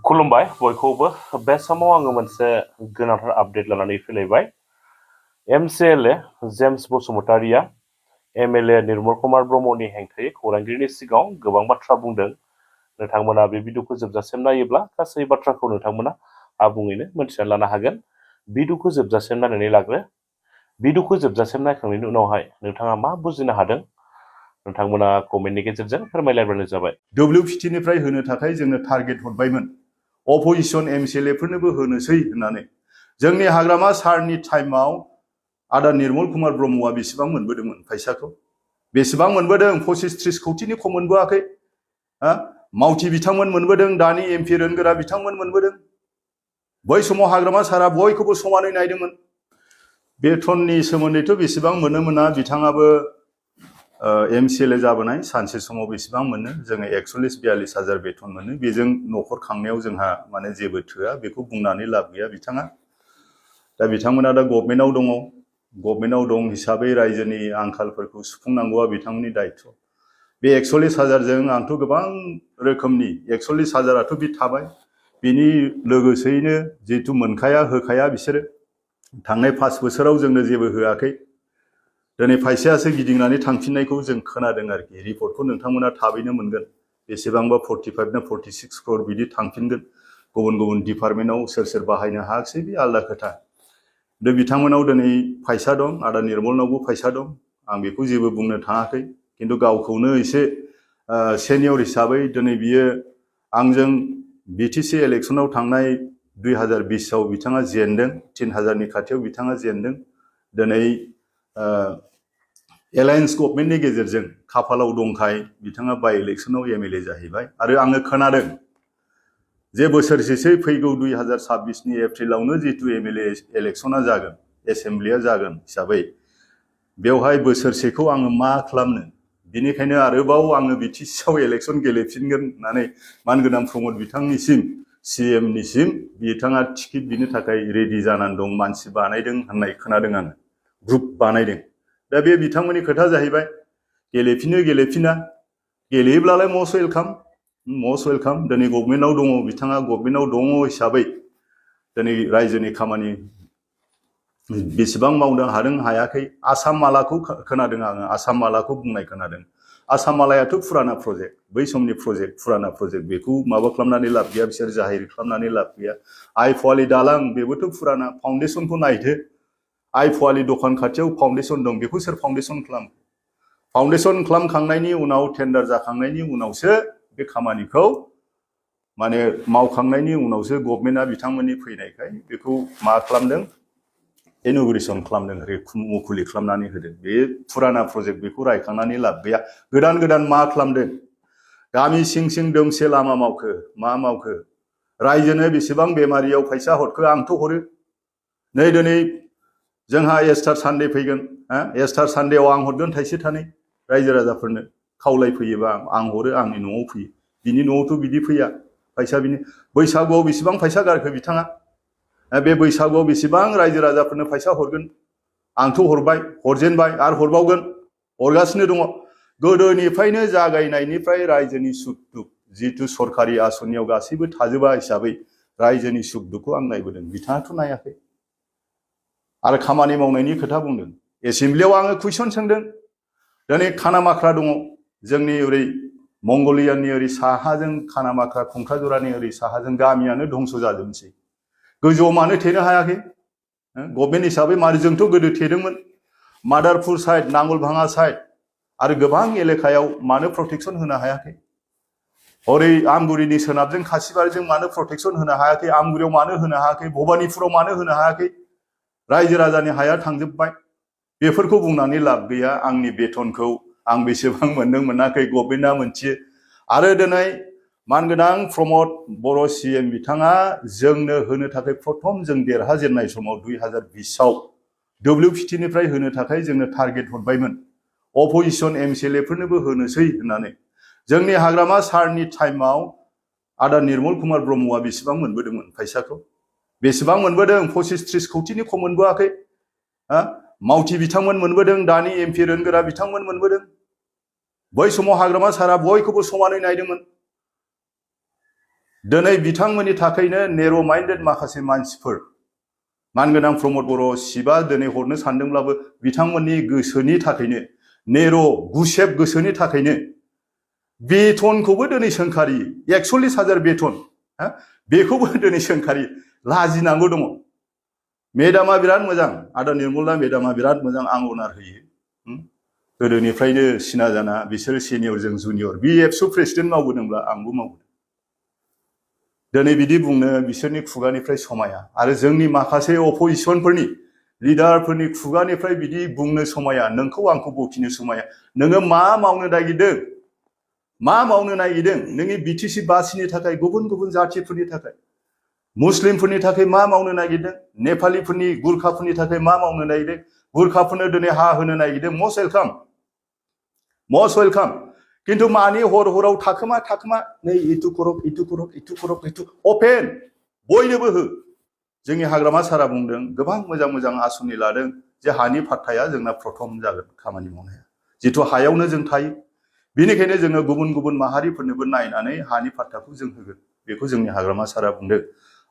खुलुमबाय बयखौबो बे समाव आङो मोनसे गोनांथार आपडेट लानानै फैलायबाय। MCLA James बसुमतारिया MLA Nirmal Kumar ब्रह्मनि हेंथायै खौरांगिरिनि सिगाङाव गोबां बाथ्रा बुंदों। नोंथांमोना बे भिडिअखौ जोबजासिम नायोब्ला गासै बाथ्राखौ नोंथांमोना आबुङैनो मोनथिना लानो हागोन। भिडिअखौ जोबजासिम नायनानै लाग्रो। भिडिअखौ जोबजासिम नायखांनायनि उनावहाय नोंथाङा मा बुजिनो हादों नोंथांमोना कमेन्टनि गेजेरजों फोरमायलायबानो जाबाय। WPT निफ्राय होनो थाखाय जोंनो टारगेट हरबायमोन। अपोजिशन MCLA फोरनोबो होनोसै होननानै जोंनि हाग्रामा सारनि टाइमाव आदा निर्मल कुमार ब्रह्मआ बेसेबां मोनबोदोंमोन फैसाखौ? बेसेबां मोनबोदों? 25-30 कौटिनि खम मोनबोआखै। मावथि बिथांमोन मोनबोदों, दानि MP रोंगोरा बिथांमोन मोनबोदों। बै समाव हाग्रामा सारा बयखौबो समानै नायदोंमोन। बेथननि सोमोन्दैथ' बेसेबां मोनो मोना बिथाङाबो MCLA जाबोनाय सानसे समाव बेसेबां मोनो? जोङो 41-42 हाजार बेथन मोनो। बेजों न'खर खांनायाव जोंहा माने जेबो थोआ, बेखौ बुंनानै लाब गैया बिथाङा। दा बिथांमोना दा गभर्नमेन्टआव दङ। गभर्नमेन्टआव दं हिसाबै रायजोनि आंखालफोरखौ सुफुंनांगौआ बिथांमोननि दायित्व। बे 41 हाजारजों आंथ' गोबां रोखोमनि 41 हाजाराथ' बे थाबाय। बिनि लोगोसेयैनो जिहेतु मोनखाया होखाया बिसोरो थांनाय 5 बोसोराव जोंनो जेबो होआखै। दिनै फैसायासो गिदिंनानै थांफिननायखौ जों खोनादों आरोखि। रिपर्टखौ नोंथांमोना थाबैनो मोनगोन। बेसेबांबा 45 ना 46 crore बिदि थांफिनगोन। गुबुन गुबुन डिपार्टमेन्टआव सोर सोर बाहायनो हायाखिसै बे आलादा खोथा। दा बिथांमोनाव दिनै फैसा दं, आदा निर्मलनावबो फैसा दं। आं बेखौ जेबो बुंनो थाङाखै। खिन्थु गावखौनो एसे सेनियर हिसाबै दिनै बियो आंजों BTC इलेक्सनाव थांनाय 2020 आव बिथाङा जेनदों। 3000 नि खाथियाव बिथाङा जेनदों। दिनै एलायन्स गभर्नमेन्टनि गेजेरजों खाफालाव दंखाय बिथाङा बाय इलेक्सनाव MLA जाहैबाय। आरो आङो खोनादों जे बोसोरसेसो फैगौ 2026 नि एप्रिलावनो जितु MLA इलेक्सना जागोन, एसेम्ब्लिया जागोन हिसाबै बेवहाय बोसोरसेखौ आङो मा खालामनो? बिनिखायनो आरोबाव आङो BTC आव इलेक्सन गेलेफिनगोन होननानै मानगोनां प्रमद बिथांनिसिम CM निसिम बिथाङा टिकेट बिनो थाखाय रेडि जानानै दं, मानसि बानायदों होननाय खोनादों आङो। ग्रुप बानायदों। दा बे बिथांमोननि खोथा जाहैबाय। गेलेफिनो गेलेफिना, गेलेयोब्लालाय मस्ट वेलकाम। दिनै गभर्नमेन्टआव दङ, बिथाङा गभर्नमेन्टआव दङ हिसाबै दिनै रायजोनि खामानि बेसेबां मावदों हादों हायाखै। आसाम मालाखौ खोनादों आङो, आसाम मालाखौ बुंनाय खोनादों। आसाम मालायाथ' फुराना प्रजेक्ट, बै समनि प्रजेक्ट, फुराना प्रजेक्ट। बेखौ माबा खालामनानै लाब गैया, बिसोर जाहिर खालामनानै लाब गैया। आइ फवालि दालां बेबोथ' फुराना। फाउन्डेसनखौ नायदो। आइ फवालि दखान खाथियाव फाउन्डेसन दं। बेखौ सोर फाउन्डेसन खालामो? फाउन्डेसन खालामखांनायनि उनाव, टेन्डार जाखांनायनि उनावसो बे खामानिखौ माने मावखांनायनि उनावसो गभर्नमेन्टआ बिथांमोननि फैनायखाय बेखौ मा खालामदों? इन'ग्रेसन खालामदों, मुखुलि खालामनानै होदों। बे फुराना प्रजेक्ट, बेखौ रायखांनानै लाब गैया। गोदान गोदान मा खालामदों? गामि सिं सिं दोंसे लामा मावखो, मा मावखो? रायजोनो बेसेबां बेमारियाव फैसा हरखो? आंथ' हरो। नै दिनै जोंहा एस्टार सानडे फैगोन। एस्टार सानडेआव आं हरगोन थाइसे थाइनै रायजो राजाफोरनो खावलायफैयोबा आं हरो, आंनि न'आव फैयो। बिनि न'आवथ' बिदि फैया फैसा। बिनि बैसागुआव बेसेबां फैसा गारखो बिथाङा? बे बैसागुआव बेसेबां रायजो राजाफोरनो फैसा हरगोन? आंथ' हरबाय, हरजेनबाय, आरो हरबावगोन, हरगासिनो दङ। गोदोनिफ्रायनो जागायनायनिफ्राय रायजोनि सुख दुख जितु सरकारि आसनियाव गासैबो थाजोबा हिसाबै रायजोनि सुख दुखखौ आं नायबोदों। बिथाङाथ' नायाखै। आरो खामानि मावनायनि खोथा बुंदों। एसेम्ब्लियाव आङो कुइसन सोंदों। दिनै खानामाख्रा दङ, जोंनि ओरै मंगलियाननि ओरै साहाजों खानामाख्रा, खंखाजरानि ओरै साहाजों गामियानो धंस जाजोबनोसै। गोजौआव मानो थेनो हायाखै? गभर्नमेन्ट हिसाबै मानो? जोंथ' गोदो थेदोंमोन। मादारपुर साइड, नांगलभाङा साइड आरो गोबां एलेकायाव मानो प्रटेक्सन होनो हायाखै? हरै आमगुरिनि सोनाबजों खासिबारिजों मानो प्रटेक्सन होनो हायाखै? आमगुरियाव मानो होनो हायाखै? भबानिपुराव मानो होनो हायाखै? रायजो राजानि हाया थांजोबबाय। बेफोरखौ बुंनानै लाब गैया। आंनि बेथनखौ आं बेसेबां मोनदों मोनाखै गभर्नमेन्टआ मोनथियो। आरो दिनै मानगोनां प्रमद बर' CM बिथाङा जोंनो होनो थाखाय प्रथम जों देरहाजेननाय समाव 2020 आव WPT निफ्राय होनो थाखाय जोंनो टारगेट हरबायमोन। अपोजिशन MCLA फोरनोबो होनोसै होननानै जोंनि हाग्रामा सारनि टाइमाव आदा निर्मल कुमार ब्रह्मआ बेसेबां मोनबोदोंमोन फैसाखौ? बेसेबां मोनबोदों? 25-30 कौटिनि खम मोनबोआखै। मावथि बिथांमोन मोनबोदों, दानि MP रोंगोरा बिथांमोन मोनबोदों। बै समाव हाग्रामा सारा बयखौबो समानै नायदोंमोन। दिनै बिथांमोननि थाखायनो नेर' माइन्डेड माखासे मानसिफोर मानगोनां प्रमद बर' सिबा दिनै हरनो सानदोंब्लाबो बिथांमोननि गोसोनि थाखायनो नेर' गुसेब गोसोनि थाखायनो बेथनखौबो दिनै सोंखारि 41,000 बेथन बेखौबो दिनै सोंखारि लाजिनांगौ दङ। मेडामा बिराद मोजां, आदा निर्मला मेडामा बिराद मोजां, आं अनार होयो। गोदोनिफ्रायनो सिना जाना बिसोर सिनियर जों जुनियर। BFSU प्रेसिडेन्ट मावबोदोंब्ला आंबो मावबोदों। दिनै बिदि बुंनो बिसोरनि खुगानिफ्राय समाया, आरो जोंनि माखासे अपोजिसनफोरनि लिडारफोरनि खुगानिफ्राय बिदि बुंनो समाया, नोंखौ आंखौ बखिनो समाया। नोङो मा मावनो नागिरदों? मा मावनो नागिरदों? नोंनि BTC बासिनि थाखाय, गुबुन गुबुन जाथिफोरनि थाखाय, मुस्लिमफोरनि थाखाय मा मावनो नागिरदों? नेपालिफोरनि, गुरखाफोरनि थाखाय मा मावनो नागिरदों? गुरखाफोरनो दिनै हा होनो नागिरदों। Must welcome, must welcome. किन्तु मानि हर हराव थाखोमा थाखोमा नै इटु करक इटु करक इटु करक इटु अपेन बयनोबो हो। जोंनि हाग्रामा सारा बुंदों गोबां मोजां मोजां आसनि लादों जे हानि फाट्टाया जोंना प्रथम जागोन खामानि मावनाया, जिथु हायावनो जों थायो। बेनिखायनो जोङो गुबुन गुबुन माहारिफोरनोबो नायनानै हानि फाट्टाखौ जों होगोन, बेखौ जोंनि हाग्रामा सारा बुंदों।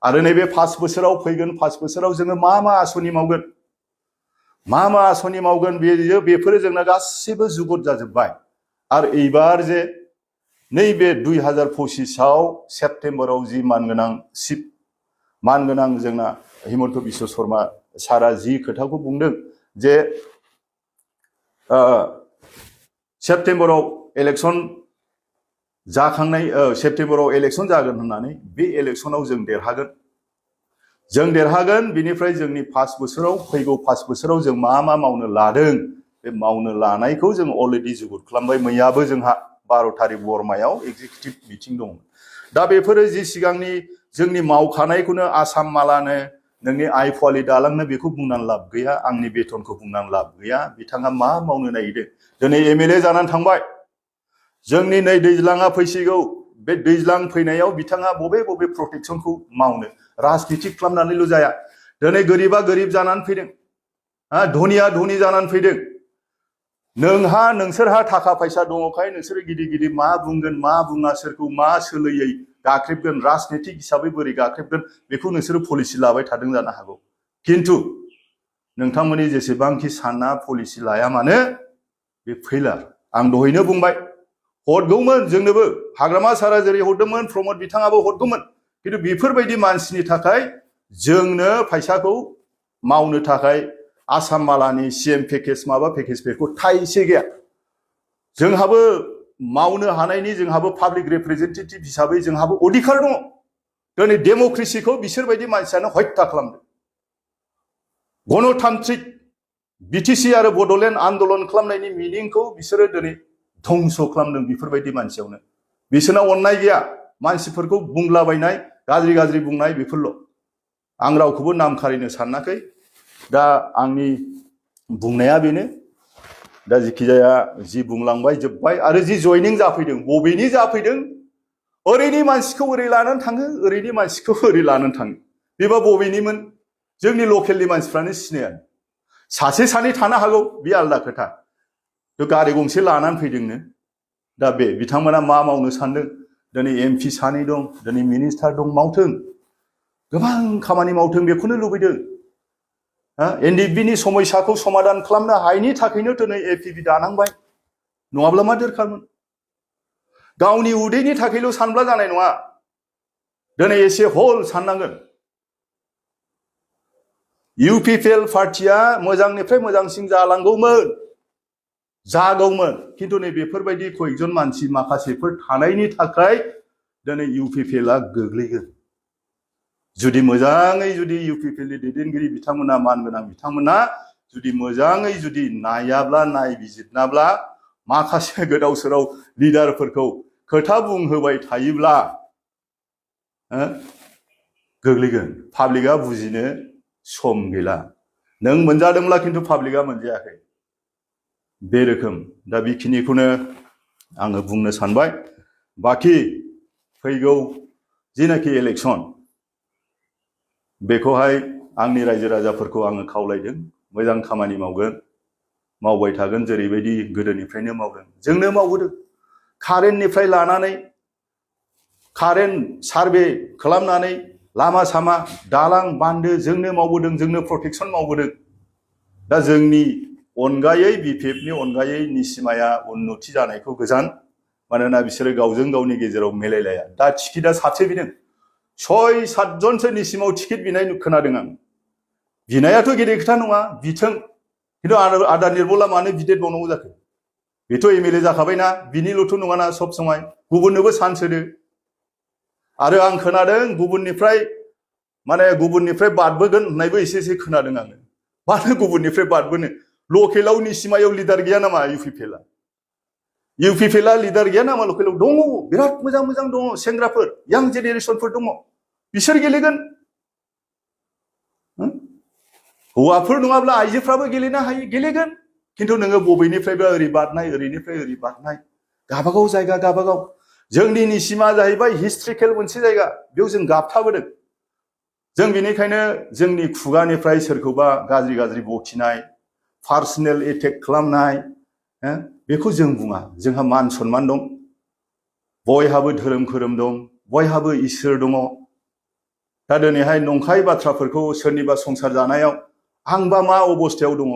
आरो नैबे 5 बोसोराव फैगोन 5 बोसोराव जोङो मा मा आसनि मावगोन, मा मा आसनि मावगोन, बेफोरो जोंना गासिबो जुगुत जाजोब्बाय। आरो एबार जे नैबे 2025आव सेप्तेम्बराव जि मानगोनां जोंना हिमन्त बिश्व शर्मा सारा जि खोथाखौ बुंदों जे सेप्तेम्बराव इलेक्सन जाखांनाय, सेप्तेम्बराव इलेक्सन जागोन होननानै, बे इलेक्सनाव जों देरहागोन। जों देरहागोन। बिनिफ्राय जोंनि 5 बोसोराव, फैगौ 5 बोसोराव जों मा मा मावनो लादों, बे मावनो लानायखौ जों अलरेडि जुगुत खालामबाय। मैयाबो जोंहा 12 तारिख बरमायाव एग्जिकिउटिभ मिटिं दङ। दा बेफोरो जि सिगांनि जोंनि मावखानायखौनो आसाम मालानो, नोंनि आइ फवालि दालांनो, बेखौ बुंनानै लाब गैया, आंनि बेथनखौ बुंनानै लाब गैया। बिथाङा मा मावनो नागिरदों? दिनै MLA जानानै थांबाय। जोंनि नै दैज्लाङा फैसिगौ, बे दैज्लां फैनायाव बिथाङा बबे बबे प्रटेक्सनखौ मावनो, राजनिति खालामनानैल' जाया। दिनै गोरिबा गोरिब जानानै फैदों, धनिया धनि जानानै फैदों। नोंसोरहा थाखा फैसा दङखाय नोंसोरो गिदिर गिदिर मा बुंगोन मा बुङा, सोरखौ मा सोलोयै गाख्रेबगोन, राजनितिक हिसाबै बोरै गाख्रेबगोन, बेखौ नोंसोरो पलिसि लाबाय थादों जानो हागौ। किन्तु नोंथांमोननि जेसेबांखि सानना पलिसि लाया मानो, बे फैलार। आं दहायनो बुंबाय, हरगौमोन जोंनोबो, हाग्रामा सारा जेरै हरदोंमोन, प्रमद बिथाङाबो हरगौमोन। किन्तु बेफोरबायदि मानसिनि थाखाय जोंनो फैसाखौ मावनो थाखाय आसाम मालानि CM पेकेज माबा पेकेज बेखौ थाइसे गैया। जोंहाबो मावनो हानायनि, जोंहाबो पाब्लिक रिप्रेजेन्टेटिभ हिसाबै जोंहाबो अधिकार दङ। दिनै डेम'क्रेसिखौ बिसोरबायदि मानसियानो हत्या खालामदों। गणतान्त्रिक BTC आरो बड'लेण्ड आन्दलन खालामनायनि मिनिंखौ बिसोरो दिनै धंस खालामदों। बेफोरबायदि मानसियावनो बिसोरना अननाय गैया, मानसिफोरखौ बुंलाबायनाय, गाज्रि गाज्रि बुंनाय, बेफोरल'। आं रावखौबो नाम खारिनो सानाखै। दा आंनि बुंनाया बेनो। दा जिखिजाया जि बुंलांबाय जोब्बाय। आरो जि जयनिं जाफैदों, बबेनि जाफैदों? ओरैनि मानसिखौ ओरै लानानै थाङो, ओरैनि मानसिखौ ओरै लानानै थाङो। बेबा बबेनिमोन? जोंनि लकेलनि मानसिफ्रानो सिनाया। सासे सानै थानो हागौ, बे आलादा खोथा। गारि गंसे लानानै फैदोंनो। दा बे बिथांमोना मा मावनो सानदों? दिनै MP सानै दं, दिनै मिनिस्टार दं, मावथों, गोबां खामानि मावथों, बेखौनो लुबैदों। NDBनि समस्याखौ समाधान खालामनो हायैनि थाखायनो दिनै APB दानांबाय, नङाब्ला मा दरखारमोन? गावनि उदैनि थाखायल' सानब्ला जानाय नङा। दिनै एसे हल साननांगोन। UPPL पार्टिया मोजांनिफ्राय मोजांसिन जालांगौमोन, जागौमोन। किन्तु नै बेफोरबायदि कयजन मानसि माखासेफोर थानायनि थाखाय दिनै UPPLआ गोग्लैगोन। जुदि मोजाङै जुदि UPPLनि दैदेनगिरि बिथांमोना, मानगोनां बिथांमोना जुदि मोजाङै जुदि नायाब्ला, नायबिजिरनाब्ला, माखासे गोदाव सोराव लिडारफोरखौ खोथा बुंहोबाय थायोब्ला गोग्लैगोन। पाब्लिकआ बुजिनो सम गैला। नों मोनजादोंब्ला किन्तु पाब्लिकआ मोनजायाखै। बे रोखोम। दा बेखिनिखौनो आङो बुंनो सानबाय। बाखि फैगौ जिनाखि इलेक्सन, बेखौहाय आंनि रायजो राजाफोरखौ आङो खावलायदों, मोजां खामानि मावगोन, मावबाय थागोन, जेरैबायदि गोदोनिफ्रायनो मावदों। जोंनो मावबोदों। कारेन्टनिफ्राय लानानै कारेन्ट सार्भे खालामनानै लामा सामा दालां बान्दो जोंनो मावबोदों, जोंनो प्रटेक्सन मावबोदों। दा जोंनि अनगायै बिपिएफनि अनगायै निसिमाया उन्नति जानायखौ गोजान, मानोना बिसोरो गावजों गावनि गेजेराव मिलायलाया। दा टिकेटआ साबसे बिदों, 6-7 जनसो निसिमाव टिकेट बिनाय खोनादों आं। बिनायाथ' गेदेर खोथा नङा, बिथों, खिन्थु आदा निर्मला मानो बिदेरबावनांगौ जाखो? बेथ' MLA जाखाबायना, बिनिल'थ' नङाना सब समाय, गुबुननोबो चान्स होदो। आरो आं खोनादों गुबुननिफ्राय बारबोगोन होननायबो एसे खोनादों आङो। मानो गुबुननिफ्राय बारबोनो? लकेलाव निसिमायाव लिडार गैया नामा? इउपिपिएलआ लिडार गैया नामा लकेलाव? दङ, बिराद मोजां मोजां दङ सेंग्राफोर, यां जेनेरेसनफोर दङ, बिसोर गेलेगोन। हौवाफोर नङाब्ला आइजोफ्राबो गेलेनो हायो, गेलेगोन। खिन्थु नोङो बबेनिफ्रायबो ओरै बारनाय, ओरैनिफ्राय ओरै बारनाय, गाबागाव जायगा गाबागाव। जोंनि निसिमा जाहैबाय हिस्ट्रिकेल मोनसे जायगा, बेयाव जों गाबथाबोदों। जों बेनिखायनो जोंनि खुगानिफ्राय सोरखौबा गाज्रि गाज्रि बखिनाय, पार्सनेल एटेक खालामनाय, बेखौ जों बुङा। जोंहा मान सन्मान दं, बयहाबो धोरोम दं, बयहाबो इसोर दङ। दा दिनैहाय नंखाय बाथ्राफोरखौ सोरनिबा संसार जानायाव आंबा मा अबस्थायाव दङ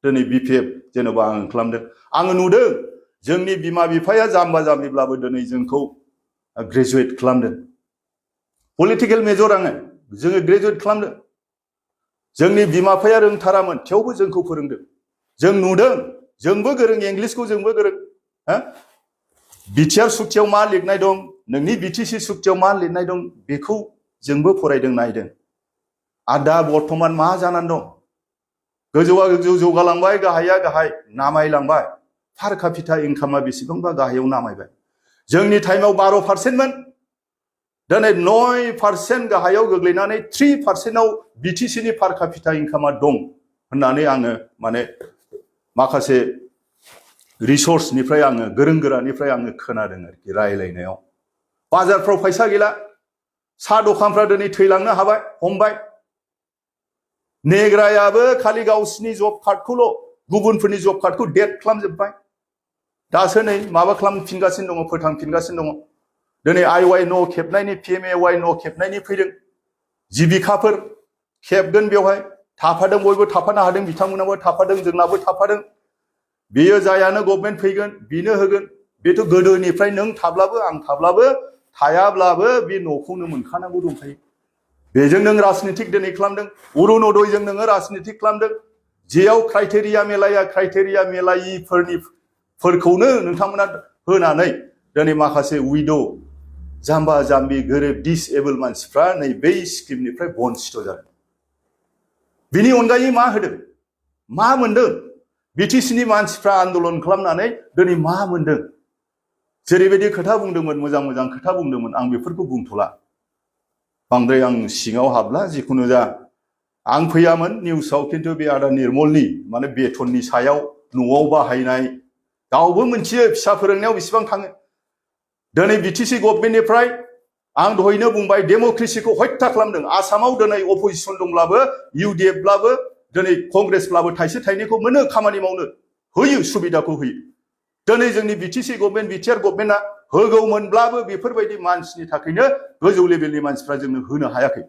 दिनै बिपिएफ जेनेबा आं खालामदों। आङो नुदों जोंनि बिमा बिफाया जाम्बा जाम्बिब्लाबो दिनै जोंखौ ग्रेजुवेट खालामदों। पलिटिकेल मेजर जोङो ग्रेजुवेट खालामदों। जोंनि बिमा बिफाया रोंथारामोन, थेवबो जोंखौ फोरोंदों। जों नुदों, जोंबो गोरों, इंलिसखौ जोंबो गोरों। बिटिआर सुक्तियाव मा लिरनाय दं, नोंनि बिटिसि सुक्तियाव मा लिरनाय दं, बेखौ जोंबो फरायदों, नायदों। आरो दा बर्थमान मा जानानै दं? गोजौआ गोजौ जौगालांबाय, गाहाया गाहाय नामायलांबाय। पार कापिटा इनकामा बेसेबांबा गाहायाव नामायबाय। जोंनि टाइमाव 12%मोन, दिनै 9% गाहायाव गोग्लैनानै 3%आव बिटिसिनि पार कापिटा इनकामा दं होननानै आङो माखासे रिसर्सनिफ्राय आङो, गोरों गोरानिफ्राय आङो खोनादों आरोखि रायलायनायाव। बाजारफ्राव फैसा गैला, साहा दखानफ्रा दिनै थैलांनो हमबाय। नेग्रायाबो खालि गावसिनि जब कार्डखौल', गुबुनफोरनि जब कार्डखौ डेट खालामजोब्बाय। दासो नै माबा खालामफिनगासिनो दङ, फोथांफिनगासिनो दङ। दिनै IY न' खेबनायनि, PMAY न' खेबनायनि फैदों। जिबिकाफोर खेबगोन, बेवहाय थाफादों, बयबो थाफानो हादों, बिथांमोनाबो थाफादों, जोंनाबो थाफादों। बेयो जायानो गभर्नमेन्ट फैगोन, बेनो होगोन। बेथ' गोदोनिफ्राय नों थाब्लाबो आं थाब्लाबो थायाब्लाबो बे न'खौनो मोनखानांगौ दंखायो। बेजों नों राजनितिक दिनै खालामदों, अरुण'दयजों नोङो राजनितिक खालामदों। जेयाव क्राइटेरिया मेलाया, क्राइटेरिया मेलायिफोरखौनो नोंथांमोना होनानै दिनै माखासे उइद' जाम्बा जाम्बि गोरिब डिसेबोल मानसिफ्रा नै बै स्किमनिफ्राय बन्सित जादों। बिनि अनगायै मा होदों, मा मोनदों? बिटिसिनि मानसिफ्रा आन्दलन खालामनानै दिनै मा मोनदों? जेरैबायदि खोथा बुंदोंमोन, मोजां मोजां खोथा बुंदोंमोन, आं बेफोरखौ बुंथ'ला, बांद्राय आं सिङाव हाबला। जिखुनु जा, आं फैयामोन निउसाव, खिन्थु बे आदा निर्मलनि बेथननि सायाव न'आव बाहायनाय, गावबो मिथियो फिसा फोरोंनायाव बेसेबां थाङो। दिनै बिटिसि गभर्नमेन्टनिफ्राय आं दहायनो बुंबाय, डेम'क्रेसिखौ हत्या खालामदों। आसामाव दिनै अपोजिसन दंब्लाबो, UDF-ब्लाबो, दिनै कंग्रेसब्लाबो थाइसे थाइनैखौ मोनो खामानि मावनो, होयो, सुबिदाखौ होयो। दिनै जोंनि बिटिसि गभर्नमेन्ट, बिटिआर गभर्नमेन्टआ होगौमोनब्लाबो बेफोरबायदि मानसिनि थाखायनो गोजौ लेभेलनि मानसिफ्रा जोंनो होनो हायाखै।